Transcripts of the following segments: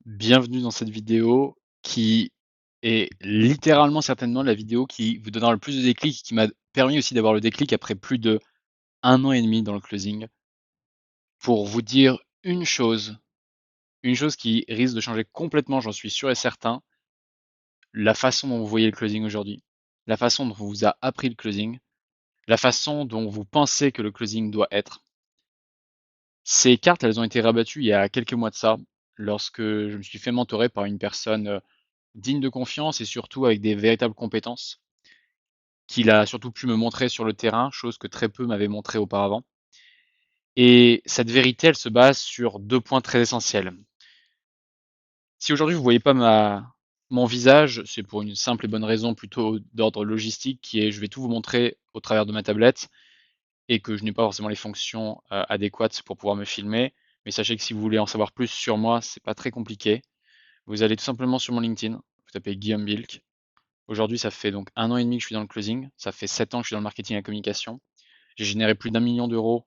Bienvenue dans cette vidéo qui est littéralement certainement la vidéo qui vous donnera le plus de déclic, qui m'a permis aussi d'avoir le déclic après plus de 1 an et demi dans le closing, pour vous dire une chose qui risque de changer complètement, j'en suis sûr et certain, la façon dont vous voyez le closing aujourd'hui, la façon dont on vous a appris le closing, la façon dont vous pensez que le closing doit être. Ces cartes, elles ont été rabattues il y a quelques mois de ça, lorsque je me suis fait mentorer par une personne digne de confiance et surtout avec des véritables compétences qu'il a surtout pu me montrer sur le terrain, chose que très peu m'avaient montré auparavant. Et cette vérité, elle se base sur 2 points très essentiels. Si aujourd'hui vous voyez pas mon visage, c'est pour une simple et bonne raison plutôt d'ordre logistique qui est je vais tout vous montrer au travers de ma tablette et que je n'ai pas forcément les fonctions adéquates pour pouvoir me filmer. Mais sachez que si vous voulez en savoir plus sur moi, c'est pas très compliqué. Vous allez tout simplement sur mon LinkedIn, vous tapez Guillaume Bilk. Aujourd'hui, ça fait donc 1 an et demi que je suis dans le closing. Ça fait 7 ans que je suis dans le marketing et la communication. J'ai généré plus d'1 million d'euros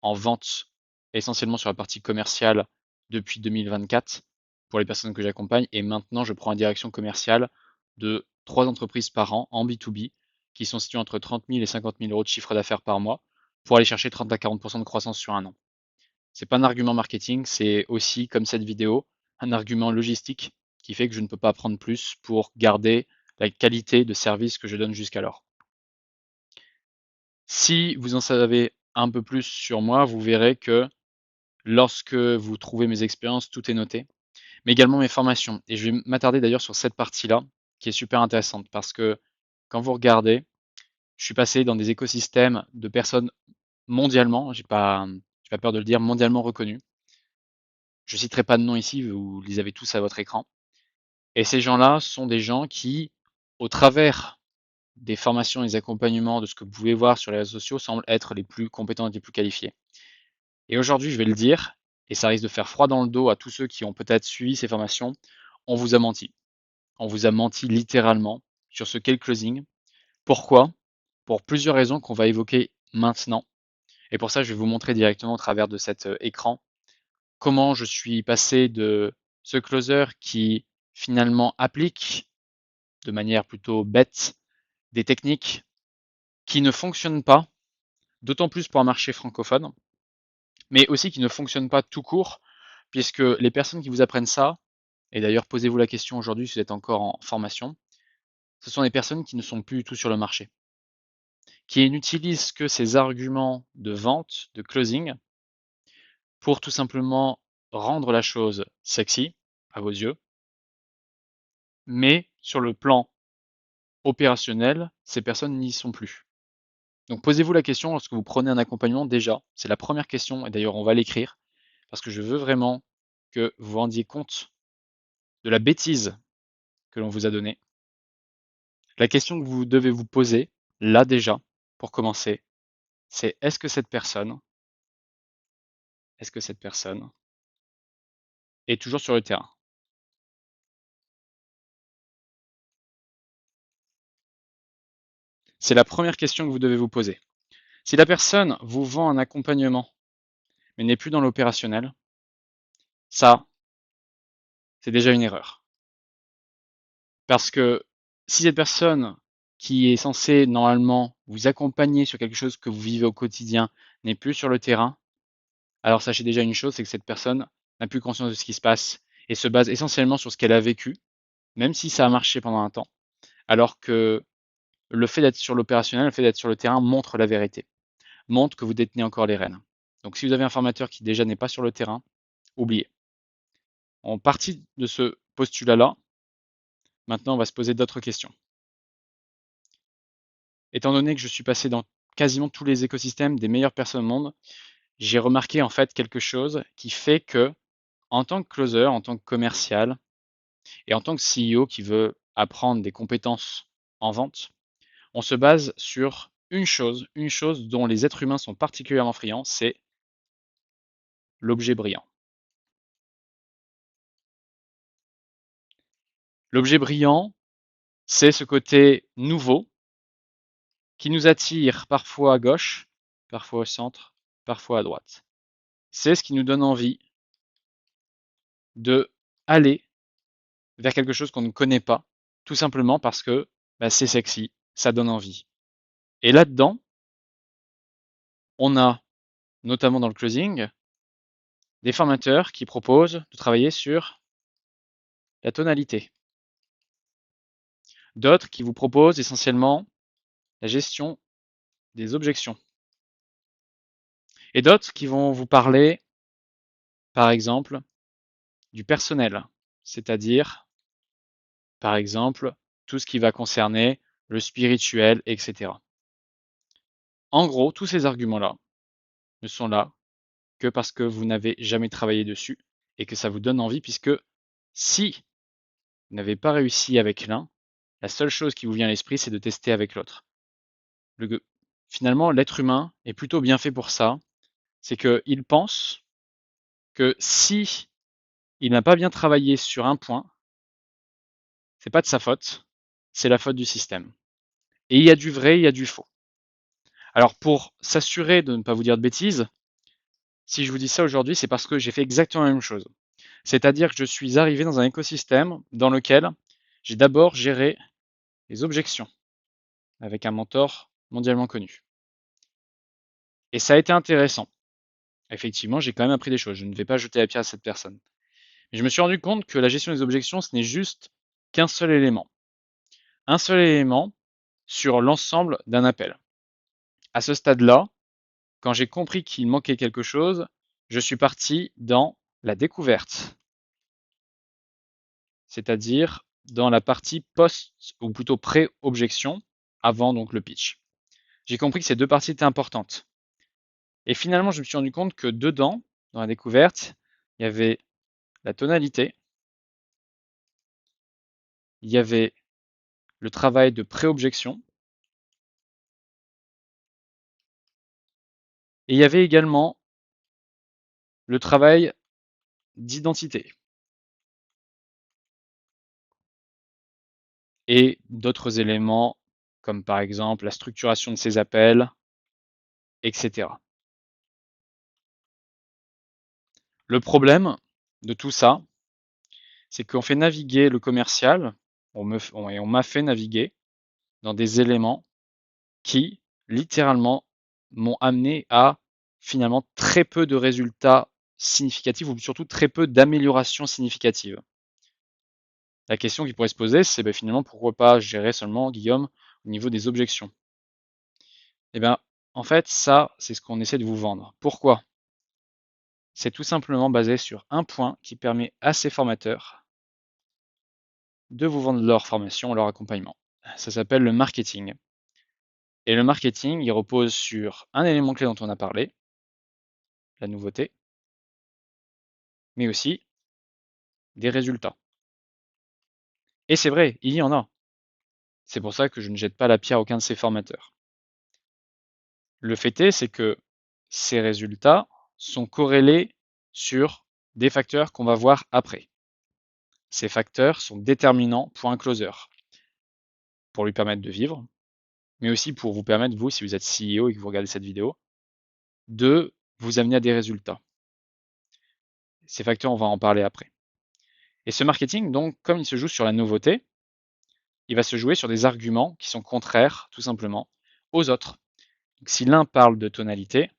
en vente, essentiellement sur la partie commerciale, depuis 2024 pour les personnes que j'accompagne. Et maintenant, je prends une direction commerciale de 3 entreprises par an en B2B qui sont situées entre 30 000 et 50 000 euros de chiffre d'affaires par mois pour aller chercher 30 à 40% de croissance sur un an. C'est pas un argument marketing, c'est aussi, comme cette vidéo, un argument logistique qui fait que je ne peux pas prendre plus pour garder la qualité de service que je donne jusqu'alors. Si vous en savez un peu plus sur moi, vous verrez que lorsque vous trouvez mes expériences, tout est noté, mais également mes formations. Et je vais m'attarder d'ailleurs sur cette partie-là, qui est super intéressante, parce que quand vous regardez, je suis passé dans des écosystèmes de personnes mondialement, j'ai pas peur de le dire, mondialement reconnues. Je citerai pas de nom ici, vous les avez tous à votre écran. Et ces gens-là sont des gens qui, au travers des formations et des accompagnements de ce que vous pouvez voir sur les réseaux sociaux, semblent être les plus compétents et les plus qualifiés. Et aujourd'hui, je vais le dire, et ça risque de faire froid dans le dos à tous ceux qui ont peut-être suivi ces formations, on vous a menti. On vous a menti littéralement sur ce qu'est le closing. Pourquoi? Pour plusieurs raisons qu'on va évoquer maintenant. Et pour ça, je vais vous montrer directement au travers de cet écran comment je suis passé de ce closer qui finalement applique de manière plutôt bête des techniques qui ne fonctionnent pas, d'autant plus pour un marché francophone, mais aussi qui ne fonctionnent pas tout court, puisque les personnes qui vous apprennent ça, et d'ailleurs posez-vous la question aujourd'hui si vous êtes encore en formation, ce sont des personnes qui ne sont plus du tout sur le marché, qui n'utilisent que ces arguments de vente, de closing, pour tout simplement rendre la chose sexy à vos yeux, mais sur le plan opérationnel, ces personnes n'y sont plus. Donc posez-vous la question lorsque vous prenez un accompagnement déjà, c'est la première question, et d'ailleurs on va l'écrire, parce que je veux vraiment que vous vous rendiez compte de la bêtise que l'on vous a donnée. La question que vous devez vous poser, là déjà, pour commencer, c'est est-ce que cette personne est toujours sur le terrain? C'est la première question que vous devez vous poser. Si la personne vous vend un accompagnement, mais n'est plus dans l'opérationnel, ça, c'est déjà une erreur. Parce que si cette personne qui est censée normalement vous accompagner sur quelque chose que vous vivez au quotidien n'est plus sur le terrain, alors sachez déjà une chose, c'est que cette personne n'a plus conscience de ce qui se passe et se base essentiellement sur ce qu'elle a vécu, même si ça a marché pendant un temps, alors que le fait d'être sur l'opérationnel, le fait d'être sur le terrain montre la vérité, montre que vous détenez encore les rênes. Donc si vous avez un formateur qui déjà n'est pas sur le terrain, oubliez. En partie de ce postulat-là, maintenant on va se poser d'autres questions. Étant donné que je suis passé dans quasiment tous les écosystèmes des meilleures personnes au monde, j'ai remarqué en fait quelque chose qui fait que, en tant que closer, en tant que commercial et en tant que CEO qui veut apprendre des compétences en vente, on se base sur une chose dont les êtres humains sont particulièrement friands, c'est l'objet brillant. L'objet brillant, c'est ce côté nouveau qui nous attire parfois à gauche, parfois au centre, parfois à droite. C'est ce qui nous donne envie de aller vers quelque chose qu'on ne connaît pas, tout simplement parce que c'est sexy, ça donne envie. Et là-dedans, on a, notamment dans le closing, des formateurs qui proposent de travailler sur la tonalité. D'autres qui vous proposent essentiellement la gestion des objections. Et d'autres qui vont vous parler, par exemple, du personnel, c'est-à-dire, par exemple, tout ce qui va concerner le spirituel, etc. En gros, tous ces arguments-là ne sont là que parce que vous n'avez jamais travaillé dessus et que ça vous donne envie, puisque si vous n'avez pas réussi avec l'un, la seule chose qui vous vient à l'esprit, c'est de tester avec l'autre. Finalement, l'être humain est plutôt bien fait pour ça, c'est qu'il pense que si il n'a pas bien travaillé sur un point, c'est pas de sa faute, c'est la faute du système. Et il y a du vrai, il y a du faux. Alors pour s'assurer de ne pas vous dire de bêtises, si je vous dis ça aujourd'hui, c'est parce que j'ai fait exactement la même chose. C'est-à-dire que je suis arrivé dans un écosystème dans lequel j'ai d'abord géré les objections avec un mentor mondialement connu. Et ça a été intéressant. Effectivement, j'ai quand même appris des choses. Je ne vais pas jeter la pierre à cette personne. Mais je me suis rendu compte que la gestion des objections, ce n'est juste qu'un seul élément. Un seul élément sur l'ensemble d'un appel. À ce stade-là, quand j'ai compris qu'il manquait quelque chose, je suis parti dans la découverte. C'est-à-dire dans la partie post, ou plutôt pré-objection, avant donc le pitch. J'ai compris que ces deux parties étaient importantes. Et finalement, je me suis rendu compte que dedans, dans la découverte, il y avait la tonalité, il y avait le travail de pré-objection, et il y avait également le travail d'identité. Et d'autres éléments, comme par exemple la structuration de ces appels, etc. Le problème de tout ça, c'est qu'on fait naviguer le commercial, on m'a fait naviguer dans des éléments qui, littéralement, m'ont amené à finalement très peu de résultats significatifs ou surtout très peu d'améliorations significatives. La question qui pourrait se poser, c'est finalement pourquoi pas gérer seulement, Guillaume, au niveau des objections. Eh bien, en fait, ça, c'est ce qu'on essaie de vous vendre. Pourquoi? C'est tout simplement basé sur un point qui permet à ces formateurs de vous vendre leur formation, leur accompagnement. Ça s'appelle le marketing. Et le marketing, il repose sur un élément clé dont on a parlé, la nouveauté, mais aussi des résultats. Et c'est vrai, il y en a. C'est pour ça que je ne jette pas la pierre à aucun de ces formateurs. Le fait est, c'est que ces résultats sont corrélés sur des facteurs qu'on va voir après. Ces facteurs sont déterminants pour un closer, pour lui permettre de vivre, mais aussi pour vous permettre, vous, si vous êtes CEO et que vous regardez cette vidéo, de vous amener à des résultats. Ces facteurs, on va en parler après. Et ce marketing, donc, comme il se joue sur la nouveauté, il va se jouer sur des arguments qui sont contraires, tout simplement, aux autres. Donc, si l'un parle de tonalité,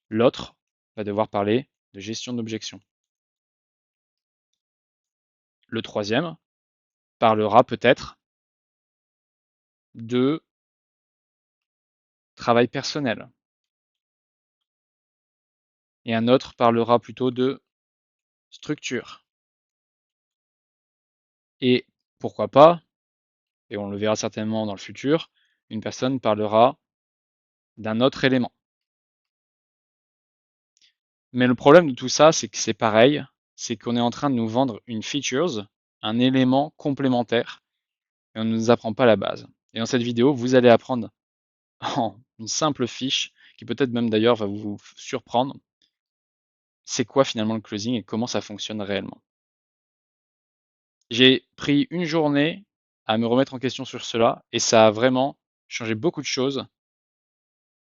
l'autre va devoir parler de gestion d'objection. Le troisième parlera peut-être de travail personnel. Et un autre parlera plutôt de structure. Et pourquoi pas, et on le verra certainement dans le futur, une personne parlera d'un autre élément. Mais le problème de tout ça, c'est que c'est pareil, c'est qu'on est en train de nous vendre une features, un élément complémentaire, et on ne nous apprend pas la base. Et dans cette vidéo, vous allez apprendre en une simple fiche, qui peut-être même d'ailleurs va vous surprendre, c'est quoi finalement le closing et comment ça fonctionne réellement. J'ai pris une journée à me remettre en question sur cela, et ça a vraiment changé beaucoup de choses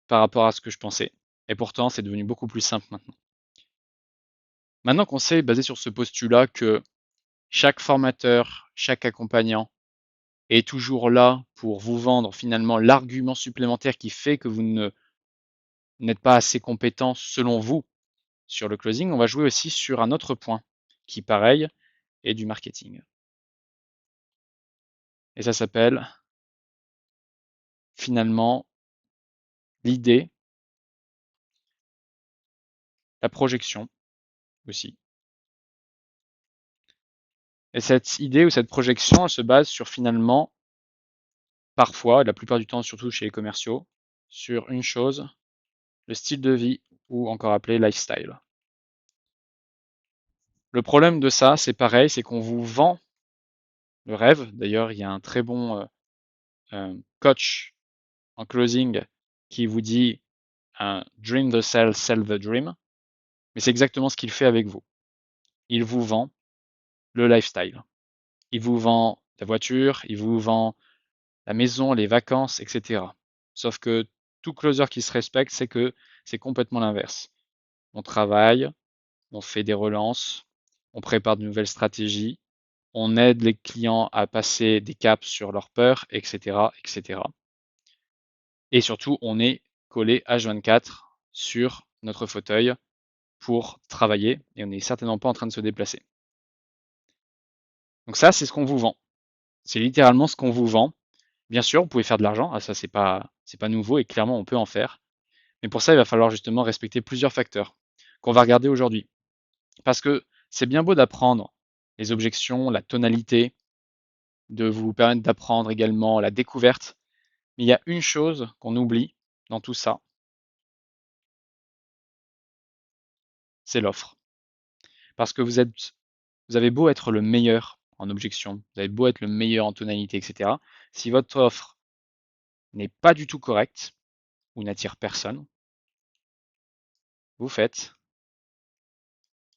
par rapport à ce que je pensais. Et pourtant, c'est devenu beaucoup plus simple maintenant. Maintenant qu'on s'est basé sur ce postulat que chaque formateur, chaque accompagnant est toujours là pour vous vendre finalement l'argument supplémentaire qui fait que vous n'êtes pas assez compétent selon vous sur le closing, on va jouer aussi sur un autre point qui, pareil, est du marketing. Et ça s'appelle finalement l'idée, la projection aussi. Et cette idée ou cette projection, elle se base sur finalement, parfois, et la plupart du temps, surtout chez les commerciaux, sur une chose, le style de vie ou encore appelé lifestyle. Le problème de ça, c'est pareil, c'est qu'on vous vend le rêve. D'ailleurs, il y a un très bon coach en closing qui vous dit dream the sell, sell the dream. Mais c'est exactement ce qu'il fait avec vous. Il vous vend le lifestyle. Il vous vend la voiture, il vous vend la maison, les vacances, etc. Sauf que tout closer qui se respecte, c'est que c'est complètement l'inverse. On travaille, on fait des relances, on prépare de nouvelles stratégies, on aide les clients à passer des caps sur leurs peurs, etc., etc. Et surtout, on est collé H24 sur notre fauteuil pour travailler et on n'est certainement pas en train de se déplacer. Donc ça, c'est ce qu'on vous vend. C'est littéralement ce qu'on vous vend. Bien sûr, vous pouvez faire de l'argent, ça c'est pas nouveau et clairement on peut en faire. Mais pour ça, il va falloir justement respecter plusieurs facteurs qu'on va regarder aujourd'hui. Parce que c'est bien beau d'apprendre les objections, la tonalité, de vous permettre d'apprendre également la découverte. Mais il y a une chose qu'on oublie dans tout ça, c'est l'offre. Parce que vous avez beau être le meilleur en objection, vous avez beau être le meilleur en tonalité, etc. Si votre offre n'est pas du tout correcte ou n'attire personne, vous faites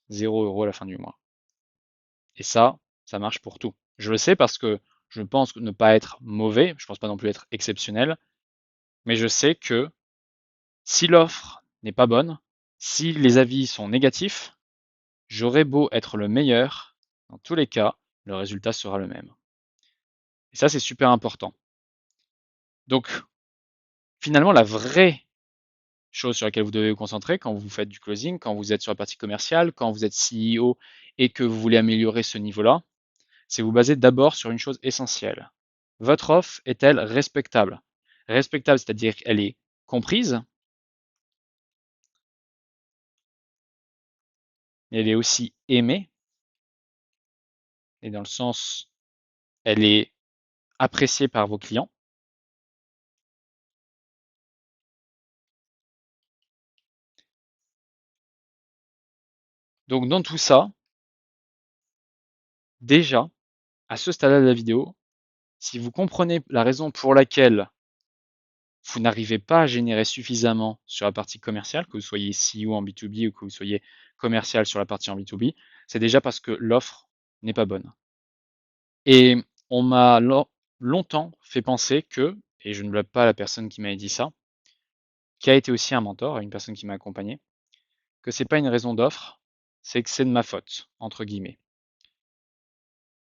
0 € à la fin du mois. Et ça marche pour tout. Je le sais parce que je pense ne pas être mauvais, je pense pas non plus être exceptionnel, mais je sais que si l'offre n'est pas bonne, si les avis sont négatifs, j'aurai beau être le meilleur, dans tous les cas, le résultat sera le même. Et ça, c'est super important. Donc, finalement, la vraie chose sur laquelle vous devez vous concentrer quand vous faites du closing, quand vous êtes sur la partie commerciale, quand vous êtes CEO et que vous voulez améliorer ce niveau-là, c'est vous baser d'abord sur une chose essentielle. Votre offre est-elle respectable? Respectable, c'est-à-dire qu'elle est comprise, mais elle est aussi aimée, et dans le sens, elle est appréciée par vos clients. Donc dans tout ça, déjà, à ce stade-là de la vidéo, si vous comprenez la raison pour laquelle vous n'arrivez pas à générer suffisamment sur la partie commerciale, que vous soyez CEO en B2B ou que vous soyez commercial sur la partie en B2B, c'est déjà parce que l'offre n'est pas bonne. Et on m'a longtemps fait penser que, et je ne blâme pas la personne qui m'avait dit ça, qui a été aussi un mentor, une personne qui m'a accompagné, que c'est pas une raison d'offre, c'est que c'est de ma faute, entre guillemets.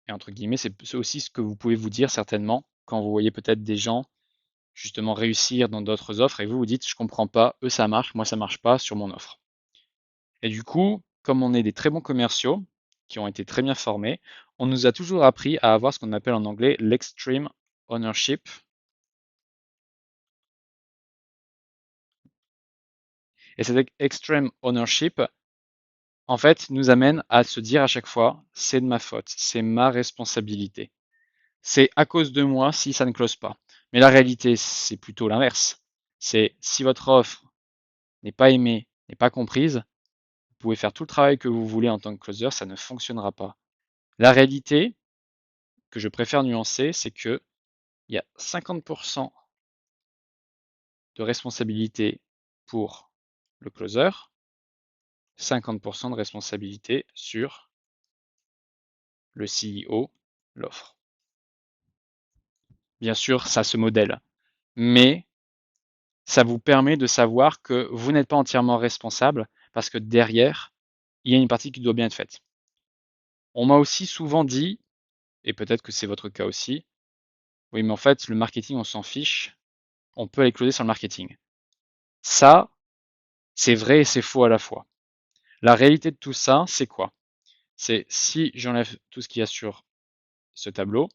Et entre guillemets, c'est aussi ce que vous pouvez vous dire certainement quand vous voyez peut-être des gens justement réussir dans d'autres offres et vous vous dites je comprends pas, eux ça marche, moi ça marche pas sur mon offre. Et du coup, comme on est des très bons commerciaux qui ont été très bien formés, on nous a toujours appris à avoir ce qu'on appelle en anglais l'extreme ownership. Et cet extreme ownership, en fait, nous amène à se dire à chaque fois, c'est de ma faute, c'est ma responsabilité. C'est à cause de moi si ça ne close pas. Mais la réalité, c'est plutôt l'inverse. C'est si votre offre n'est pas aimée, n'est pas comprise, vous pouvez faire tout le travail que vous voulez en tant que closer, ça ne fonctionnera pas. La réalité, que je préfère nuancer, c'est que il y a 50% de responsabilité pour le closer, 50% de responsabilité sur le CEO, l'offre. Bien sûr, ça se modèle, mais ça vous permet de savoir que vous n'êtes pas entièrement responsable parce que derrière, il y a une partie qui doit bien être faite. On m'a aussi souvent dit, et peut-être que c'est votre cas aussi, oui, mais en fait, le marketing, on s'en fiche, on peut aller closer sur le marketing. Ça, c'est vrai et c'est faux à la fois. La réalité de tout ça, c'est quoi? C'est si j'enlève tout ce qu'il y a sur ce tableau,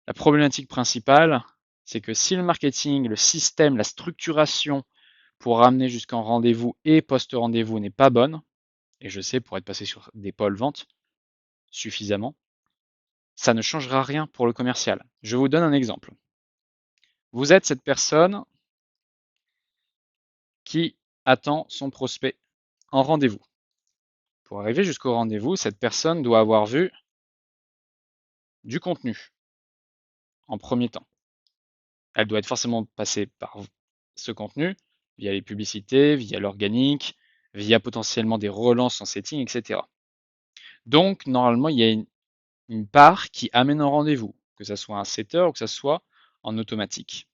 la problématique principale, c'est que si le marketing, le système, la structuration pour ramener jusqu'en rendez-vous et post-rendez-vous n'est pas bonne, et je sais pour être passé sur des pôles vente suffisamment, ça ne changera rien pour le commercial. Je vous donne un exemple. Vous êtes cette personne qui attend son prospect en rendez-vous. Pour arriver jusqu'au rendez-vous, cette personne doit avoir vu du contenu en premier temps. Elle doit être forcément passée par ce contenu, via les publicités, via l'organique, via potentiellement des relances en setting, etc. Donc, normalement, il y a une part qui amène un rendez-vous, que ce soit un setter ou que ce soit en automatique.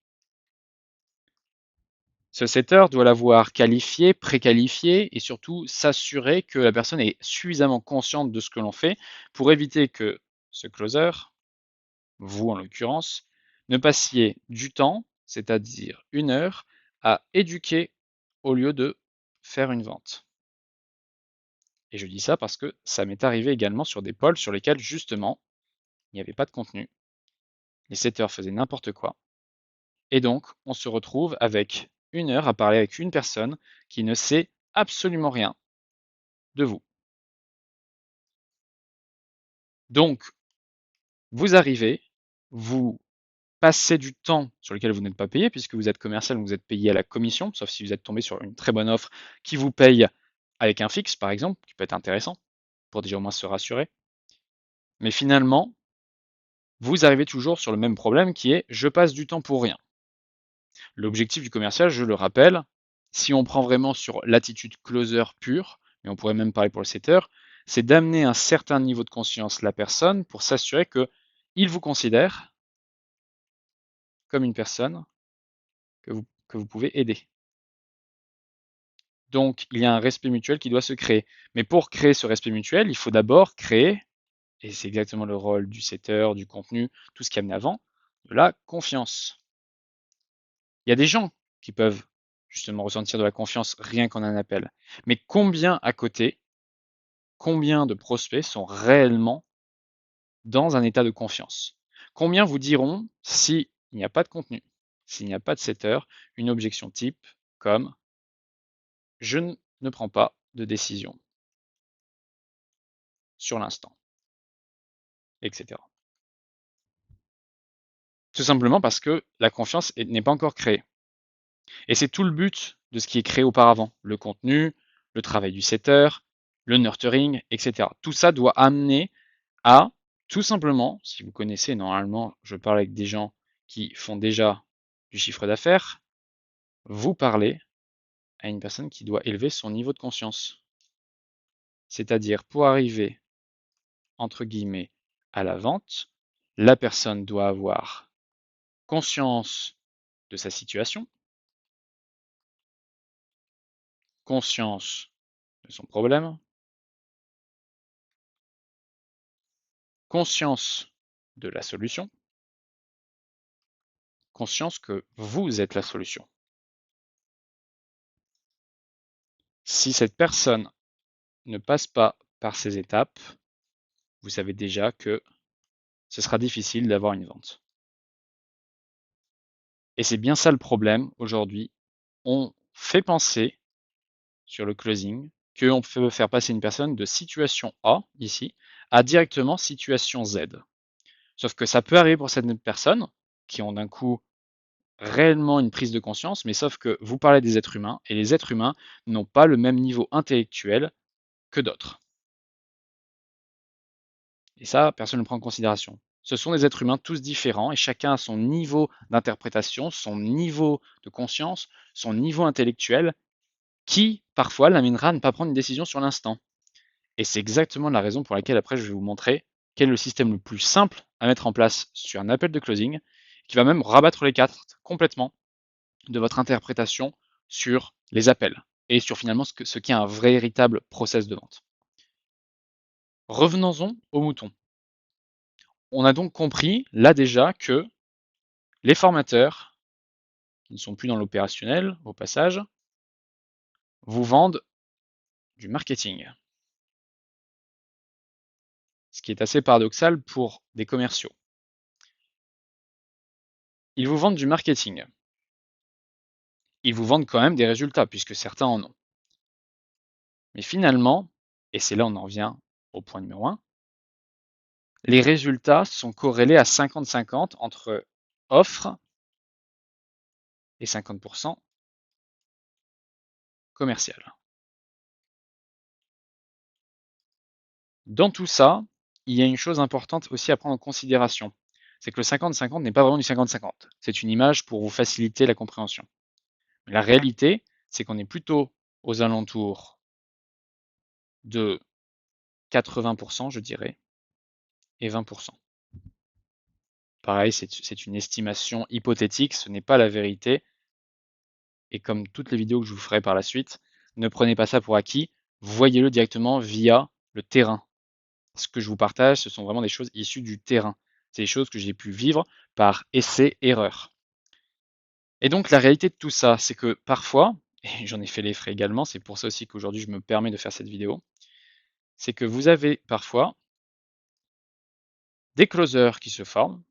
Ce setter doit l'avoir qualifié, préqualifié et surtout s'assurer que la personne est suffisamment consciente de ce que l'on fait pour éviter que ce closer, vous en l'occurrence, ne passiez du temps, c'est-à-dire 1 heure, à éduquer au lieu de faire une vente. Et je dis ça parce que ça m'est arrivé également sur des pôles sur lesquels justement il n'y avait pas de contenu. Les setters faisaient n'importe quoi. Et donc, on se retrouve avec 1 heure à parler avec une personne qui ne sait absolument rien de vous. Donc, vous arrivez, vous passez du temps sur lequel vous n'êtes pas payé, puisque vous êtes commercial, vous êtes payé à la commission, sauf si vous êtes tombé sur une très bonne offre qui vous paye avec un fixe, par exemple, qui peut être intéressant, pour déjà au moins se rassurer. Mais finalement, vous arrivez toujours sur le même problème qui est je passe du temps pour rien. L'objectif du commercial, je le rappelle, si on prend vraiment sur l'attitude closer pure, mais on pourrait même parler pour le setter, c'est d'amener un certain niveau de conscience la personne pour s'assurer qu'il vous considère comme une personne que vous pouvez aider. Donc, il y a un respect mutuel qui doit se créer. Mais pour créer ce respect mutuel, il faut d'abord créer, et c'est exactement le rôle du setter, du contenu, tout ce qui est amené avant, de la confiance. Il y a des gens qui peuvent justement ressentir de la confiance rien qu'en un appel. Mais combien à côté, combien de prospects sont réellement dans un état de confiance? Combien vous diront, s'il n'y a pas de contenu, s'il n'y a pas de setter, une objection type comme je ne prends pas de décision sur l'instant, etc. Tout simplement parce que la confiance n'est pas encore créée. Et c'est tout le but de ce qui est créé auparavant. Le contenu, le travail du setter, le nurturing, etc. Tout ça doit amener à, tout simplement, si vous connaissez, normalement, je parle avec des gens qui font déjà du chiffre d'affaires, vous parlez à une personne qui doit élever son niveau de conscience. C'est-à-dire, pour arriver, entre guillemets, à la vente, la personne doit avoir conscience de sa situation, conscience de son problème, conscience de la solution, conscience que vous êtes la solution. Si cette personne ne passe pas par ces étapes, vous savez déjà que ce sera difficile d'avoir une vente. Et c'est bien ça le problème aujourd'hui. On fait penser sur le closing qu'on peut faire passer une personne de situation A, ici, à directement situation Z. Sauf que ça peut arriver pour certaines personnes qui ont d'un coup réellement une prise de conscience, mais sauf que vous parlez des êtres humains, et les êtres humains n'ont pas le même niveau intellectuel que d'autres. Et ça, personne ne le prend en considération. Ce sont des êtres humains tous différents, et chacun a son niveau d'interprétation, son niveau de conscience, son niveau intellectuel, qui, parfois, l'amènera à ne pas prendre une décision sur l'instant. Et c'est exactement la raison pour laquelle, après, je vais vous montrer quel est le système le plus simple à mettre en place sur un appel de closing, qui va même rabattre les cartes complètement de votre interprétation sur les appels et sur finalement ce qu'est un véritable process de vente. Revenons-en aux moutons. On a donc compris là déjà que les formateurs, qui ne sont plus dans l'opérationnel au passage, vous vendent du marketing. Ce qui est assez paradoxal pour des commerciaux. Ils vous vendent du marketing. Ils vous vendent quand même des résultats, puisque certains en ont. Mais finalement, et c'est là on en revient au point numéro 1, les résultats sont corrélés à 50-50 entre offre et 50% commercial. Dans tout ça, il y a une chose importante aussi à prendre en considération. C'est que le 50-50 n'est pas vraiment du 50-50. C'est une image pour vous faciliter la compréhension. Mais la réalité, c'est qu'on est plutôt aux alentours de 80%, je dirais, et 20%. Pareil, c'est une estimation hypothétique, ce n'est pas la vérité. Et comme toutes les vidéos que je vous ferai par la suite, ne prenez pas ça pour acquis, voyez-le directement via le terrain. Ce que je vous partage, ce sont vraiment des choses issues du terrain. C'est des choses que j'ai pu vivre par essai-erreur. Et donc la réalité de tout ça, c'est que parfois, et j'en ai fait les frais également, c'est pour ça aussi qu'aujourd'hui je me permets de faire cette vidéo, c'est que vous avez parfois des closers qui se forment,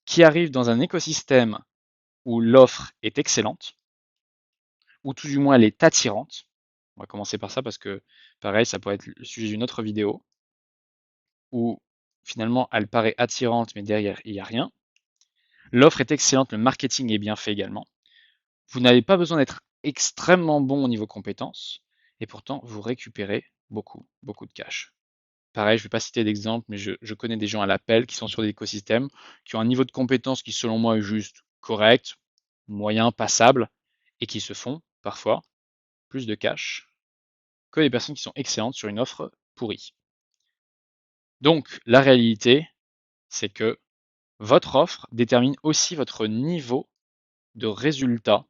qui arrivent dans un écosystème où l'offre est excellente, ou tout du moins elle est attirante. On va commencer par ça parce que pareil, ça pourrait être le sujet d'une autre vidéo, où finalement elle paraît attirante mais derrière il n'y a rien. L'offre est excellente, le marketing est bien fait également. Vous n'avez pas besoin d'être extrêmement bon au niveau compétences, et pourtant vous récupérez beaucoup, beaucoup de cash. Pareil, je ne vais pas citer d'exemple, mais je connais des gens à l'appel qui sont sur des écosystèmes, qui ont un niveau de compétence qui selon moi est juste correct, moyen, passable, et qui se font parfois plus de cash que des personnes qui sont excellentes sur une offre pourrie. Donc la réalité, c'est que votre offre détermine aussi votre niveau de résultat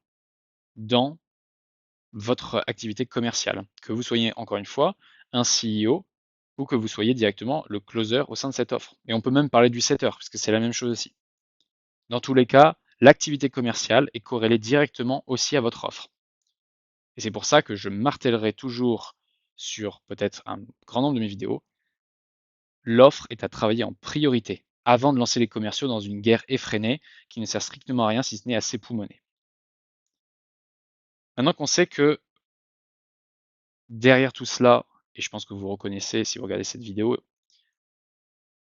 dans votre activité commerciale. Que vous soyez encore une fois un CEO ou que vous soyez directement le closer au sein de cette offre. Et on peut même parler du setter, parce que c'est la même chose aussi. Dans tous les cas, l'activité commerciale est corrélée directement aussi à votre offre. Et c'est pour ça que je martellerai toujours sur peut-être un grand nombre de mes vidéos, l'offre est à travailler en priorité, avant de lancer les commerciaux dans une guerre effrénée qui ne sert strictement à rien si ce n'est à s'époumoner. Maintenant qu'on sait que derrière tout cela, et je pense que vous reconnaissez si vous regardez cette vidéo,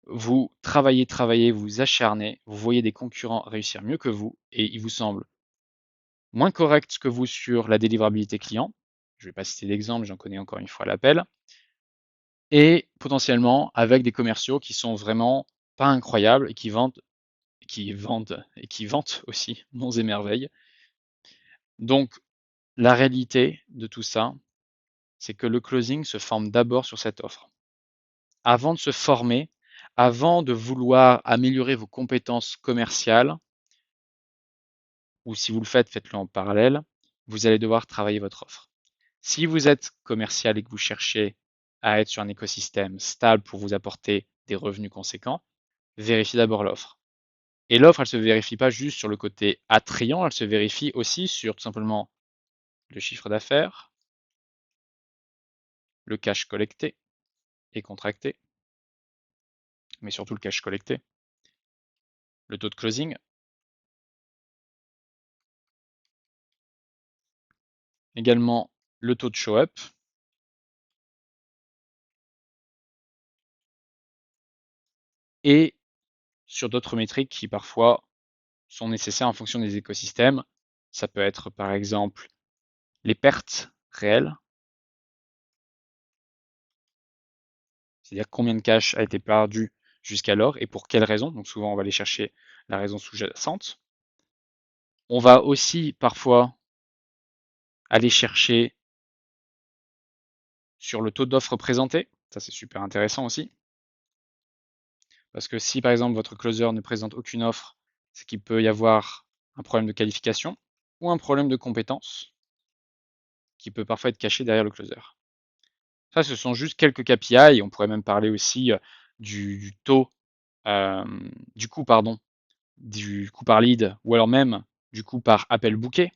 vous travaillez, vous vous acharnez, vous voyez des concurrents réussir mieux que vous et il vous semble moins correct que vous sur la délivrabilité client. Je ne vais pas citer d'exemple, j'en connais encore une fois l'appel. Et potentiellement avec des commerciaux qui sont vraiment pas incroyables et qui vendent et qui vantent aussi monts et merveilles. Donc la réalité de tout ça, c'est que le closing se forme d'abord sur cette offre. Avant de se former, avant de vouloir améliorer vos compétences commerciales, ou si vous le faites, faites-le en parallèle, vous allez devoir travailler votre offre. Si vous êtes commercial et que vous cherchez à être sur un écosystème stable pour vous apporter des revenus conséquents, vérifiez d'abord l'offre. Et l'offre, elle ne se vérifie pas juste sur le côté attrayant, elle se vérifie aussi sur tout simplement le chiffre d'affaires, le cash collecté et contracté, mais surtout le cash collecté, le taux de closing, également le taux de show-up, et sur d'autres métriques qui parfois sont nécessaires en fonction des écosystèmes. Ça peut être par exemple les pertes réelles, c'est-à-dire combien de cash a été perdu jusqu'alors et pour quelles raisons. Donc souvent on va aller chercher la raison sous-jacente. On va aussi parfois aller chercher sur le taux d'offres présentées, ça c'est super intéressant aussi. Parce que si par exemple votre closer ne présente aucune offre, c'est qu'il peut y avoir un problème de qualification ou un problème de compétence. qui peut parfois être caché derrière le closer. Ça, ce sont juste quelques KPI, et on pourrait même parler aussi du taux, du coût par lead, ou alors même du coût par appel booké,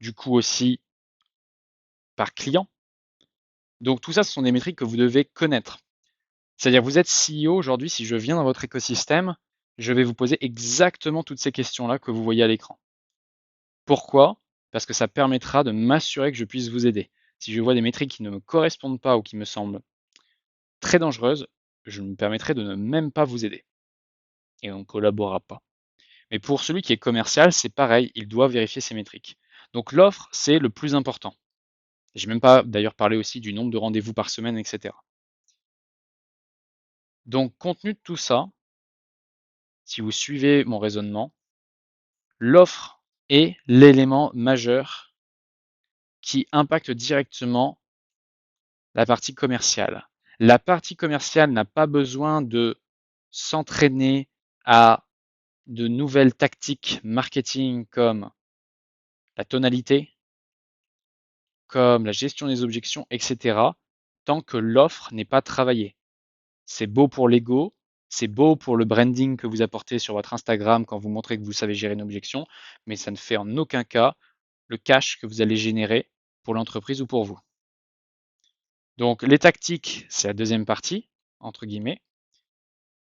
du coût aussi par client. Donc tout ça, ce sont des métriques que vous devez connaître. C'est-à-dire, vous êtes CEO aujourd'hui, si je viens dans votre écosystème, je vais vous poser exactement toutes ces questions-là que vous voyez à l'écran. Pourquoi? Parce que ça permettra de m'assurer que je puisse vous aider. Si je vois des métriques qui ne me correspondent pas ou qui me semblent très dangereuses, je me permettrai de ne même pas vous aider. Et on ne collaborera pas. Mais pour celui qui est commercial, c'est pareil, il doit vérifier ses métriques. Donc l'offre, c'est le plus important. J'ai même pas d'ailleurs parlé aussi du nombre de rendez-vous par semaine, etc. Donc compte tenu de tout ça, si vous suivez mon raisonnement, l'offre est l'élément majeur qui impacte directement la partie commerciale. La partie commerciale n'a pas besoin de s'entraîner à de nouvelles tactiques marketing comme la tonalité, comme la gestion des objections, etc., tant que l'offre n'est pas travaillée. C'est beau pour l'ego, c'est beau pour le branding que vous apportez sur votre Instagram quand vous montrez que vous savez gérer une objection, mais ça ne fait en aucun cas le cash que vous allez générer pour l'entreprise ou pour vous. Donc les tactiques, c'est la deuxième partie, entre guillemets.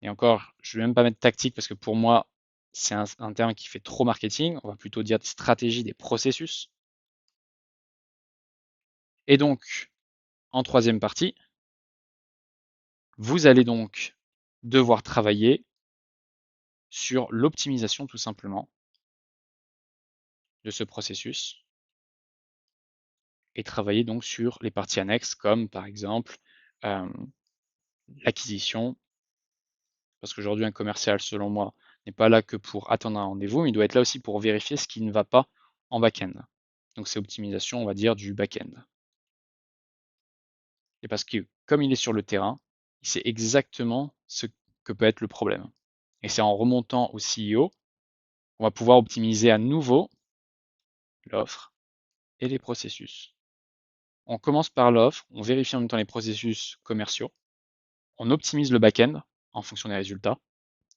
Et encore, je ne vais même pas mettre tactique parce que pour moi, c'est un terme qui fait trop marketing. On va plutôt dire des stratégies, des processus. Et donc, en troisième partie, vous allez donc devoir travailler sur l'optimisation tout simplement de ce processus et travailler donc sur les parties annexes comme par exemple l'acquisition, parce qu'aujourd'hui un commercial selon moi n'est pas là que pour attendre un rendez-vous, mais il doit être là aussi pour vérifier ce qui ne va pas en back-end. Donc c'est optimisation, on va dire, du back-end. Et parce que comme il est sur le terrain, il sait exactement ce que peut être le problème. Et c'est en remontant au CEO qu'on va pouvoir optimiser à nouveau l'offre et les processus. On commence par l'offre, on vérifie en même temps les processus commerciaux, on optimise le back-end en fonction des résultats,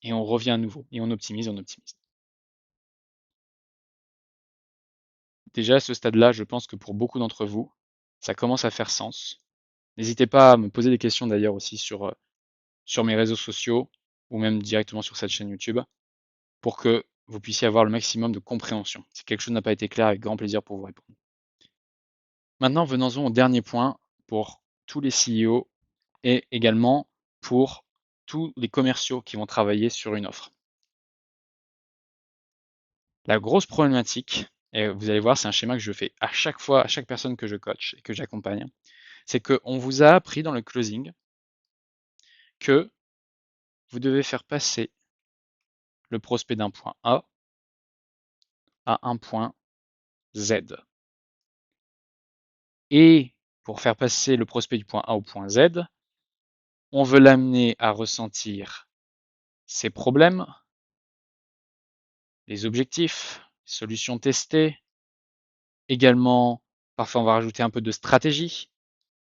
et on revient à nouveau, et on optimise, on optimise. Déjà à ce stade-là, je pense que pour beaucoup d'entre vous, ça commence à faire sens. N'hésitez pas à me poser des questions d'ailleurs aussi sur mes réseaux sociaux, ou même directement sur cette chaîne YouTube, pour que vous puissiez avoir le maximum de compréhension. Si quelque chose n'a pas été clair, avec grand plaisir pour vous répondre. Maintenant, venons-en au dernier point pour tous les CEO et également pour tous les commerciaux qui vont travailler sur une offre. La grosse problématique, et vous allez voir, c'est un schéma que je fais à chaque fois, à chaque personne que je coach et que j'accompagne, c'est qu'on vous a appris dans le closing que vous devez faire passer le prospect d'un point A à un point Z. Et pour faire passer le prospect du point A au point Z, on veut l'amener à ressentir ses problèmes, les objectifs, les solutions testées, également, parfois on va rajouter un peu de stratégie,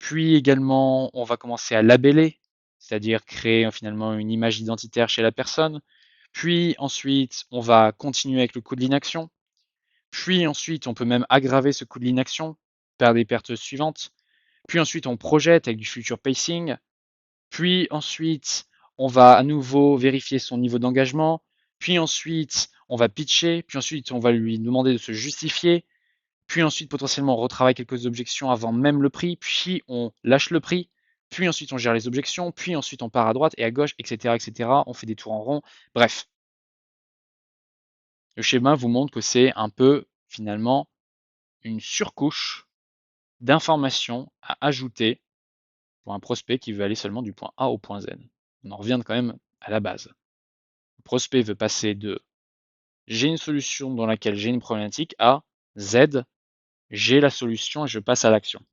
puis également on va commencer à labeller, c'est-à-dire créer finalement une image identitaire chez la personne, puis ensuite on va continuer avec le coût de l'inaction, puis ensuite on peut même aggraver ce coût de l'inaction par des pertes suivantes, puis ensuite on projette avec du future pacing, puis ensuite on va à nouveau vérifier son niveau d'engagement, puis ensuite on va pitcher, puis ensuite on va lui demander de se justifier, puis ensuite potentiellement on retravaille quelques objections avant même le prix, puis on lâche le prix, puis ensuite on gère les objections, puis ensuite on part à droite et à gauche, etc., etc. On fait des tours en rond. Bref, le schéma vous montre que c'est un peu finalement une surcouche d'informations à ajouter pour un prospect qui veut aller seulement du point A au point Z. On en revient quand même à la base. Le prospect veut passer de j'ai une solution dans laquelle j'ai une problématique à Z, j'ai la solution et je passe à l'action.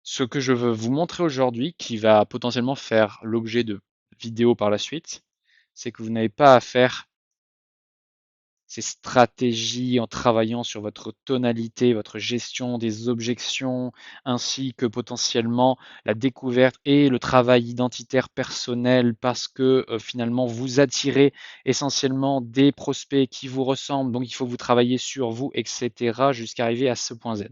Ce que je veux vous montrer aujourd'hui, qui va potentiellement faire l'objet de vidéos par la suite, c'est que vous n'avez pas à faire ces stratégies en travaillant sur votre tonalité, votre gestion des objections, ainsi que potentiellement la découverte et le travail identitaire personnel parce que finalement vous attirez essentiellement des prospects qui vous ressemblent, donc il faut que vous travaillez sur vous, etc. jusqu'à arriver à ce point Z.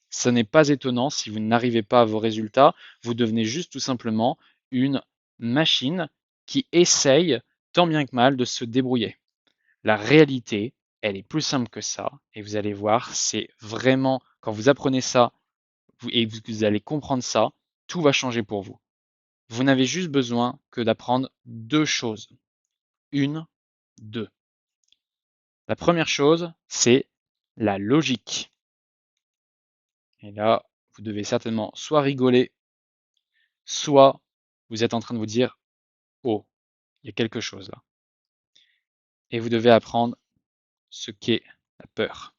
Ce n'est pas étonnant si vous n'arrivez pas à vos résultats, vous devenez juste tout simplement une machine qui essaye tant bien que mal de se débrouiller. La réalité, elle est plus simple que ça, et vous allez voir, c'est vraiment, quand vous apprenez ça et vous allez comprendre ça, tout va changer pour vous. Vous n'avez juste besoin que d'apprendre deux choses. Une, deux. La première chose, c'est la logique. Et là, vous devez certainement soit rigoler, soit vous êtes en train de vous dire, oh, il y a quelque chose là. Et vous devez apprendre ce qu'est la peur.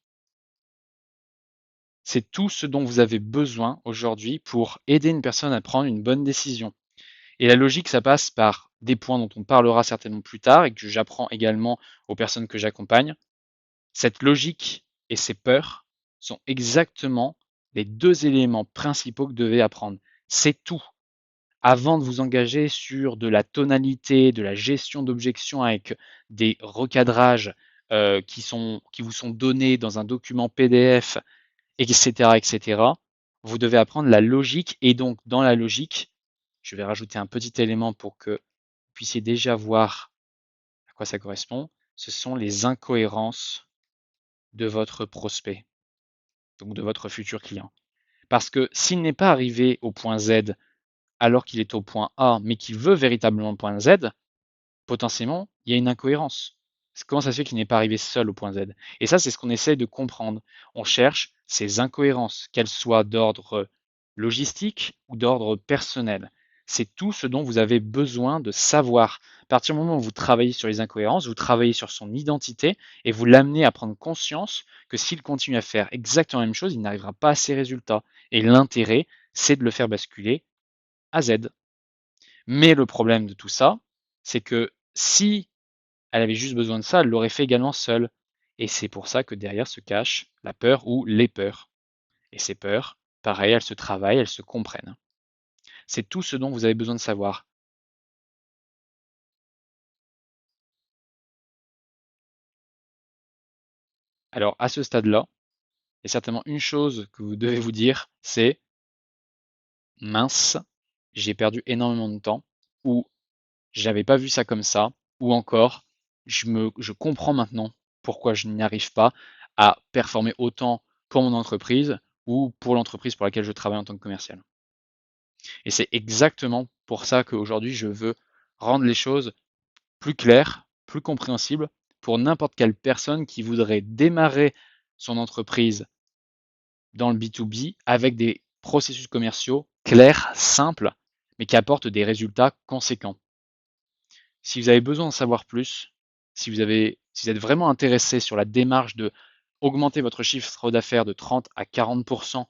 C'est tout ce dont vous avez besoin aujourd'hui pour aider une personne à prendre une bonne décision. Et la logique, ça passe par des points dont on parlera certainement plus tard et que j'apprends également aux personnes que j'accompagne. Cette logique et ces peurs sont exactement les deux éléments principaux que vous devez apprendre. C'est tout. Avant de vous engager sur de la tonalité, de la gestion d'objections avec des recadrages qui vous sont donnés dans un document PDF, etc., etc., vous devez apprendre la logique. Et donc, dans la logique, je vais rajouter un petit élément pour que vous puissiez déjà voir à quoi ça correspond. Ce sont les incohérences de votre prospect, donc de votre futur client. Parce que s'il n'est pas arrivé au point Z alors qu'il est au point A, mais qu'il veut véritablement le point Z, potentiellement, il y a une incohérence. Comment ça se fait qu'il n'est pas arrivé seul au point Z? Et ça, c'est ce qu'on essaie de comprendre. On cherche ces incohérences, qu'elles soient d'ordre logistique ou d'ordre personnel. C'est tout ce dont vous avez besoin de savoir. À partir du moment où vous travaillez sur les incohérences, vous travaillez sur son identité et vous l'amenez à prendre conscience que s'il continue à faire exactement la même chose, il n'arrivera pas à ses résultats. Et l'intérêt, c'est de le faire basculer à Z. Mais le problème de tout ça, c'est que si elle avait juste besoin de ça, elle l'aurait fait également seule. Et c'est pour ça que derrière se cache la peur ou les peurs. Et ces peurs, pareil, elles se travaillent, elles se comprennent. C'est tout ce dont vous avez besoin de savoir. Alors à ce stade-là, il y a certainement une chose que vous devez vous dire, c'est mince, j'ai perdu énormément de temps, ou j'avais pas vu ça comme ça, ou encore je comprends maintenant pourquoi je n'y arrive pas à performer autant pour mon entreprise ou pour l'entreprise pour laquelle je travaille en tant que commercial. Et c'est exactement pour ça qu'aujourd'hui, je veux rendre les choses plus claires, plus compréhensibles pour n'importe quelle personne qui voudrait démarrer son entreprise dans le B2B avec des processus commerciaux clairs, simples, mais qui apportent des résultats conséquents. Si vous avez besoin d'en savoir plus, si vous êtes vraiment intéressé sur la démarche de augmenter votre chiffre d'affaires de 30 à 40%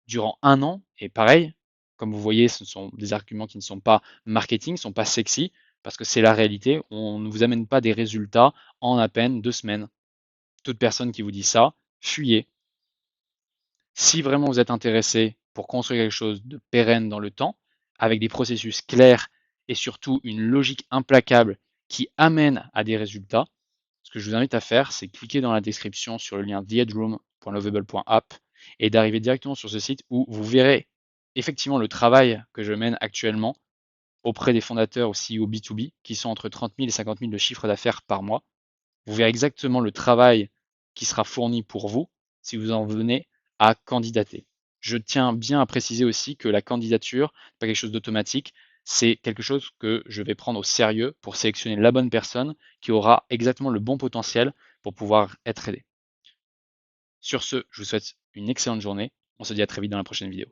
durant un an, et pareil, comme vous voyez, ce sont des arguments qui ne sont pas marketing, ne sont pas sexy, parce que c'est la réalité. On ne vous amène pas des résultats en à peine 2 semaines. Toute personne qui vous dit ça, fuyez. Si vraiment vous êtes intéressé pour construire quelque chose de pérenne dans le temps, avec des processus clairs et surtout une logique implacable qui amène à des résultats, ce que je vous invite à faire, c'est cliquer dans la description sur le lien theheadroom.lovable.app et d'arriver directement sur ce site où vous verrez effectivement le travail que je mène actuellement auprès des fondateurs aussi au B2B qui sont entre 30 000 et 50 000 de chiffre d'affaires par mois. Vous verrez exactement le travail qui sera fourni pour vous si vous en venez à candidater. Je tiens bien à préciser aussi que la candidature n'est pas quelque chose d'automatique, c'est quelque chose que je vais prendre au sérieux pour sélectionner la bonne personne qui aura exactement le bon potentiel pour pouvoir être aidé. Sur ce, je vous souhaite une excellente journée. On se dit à très vite dans la prochaine vidéo.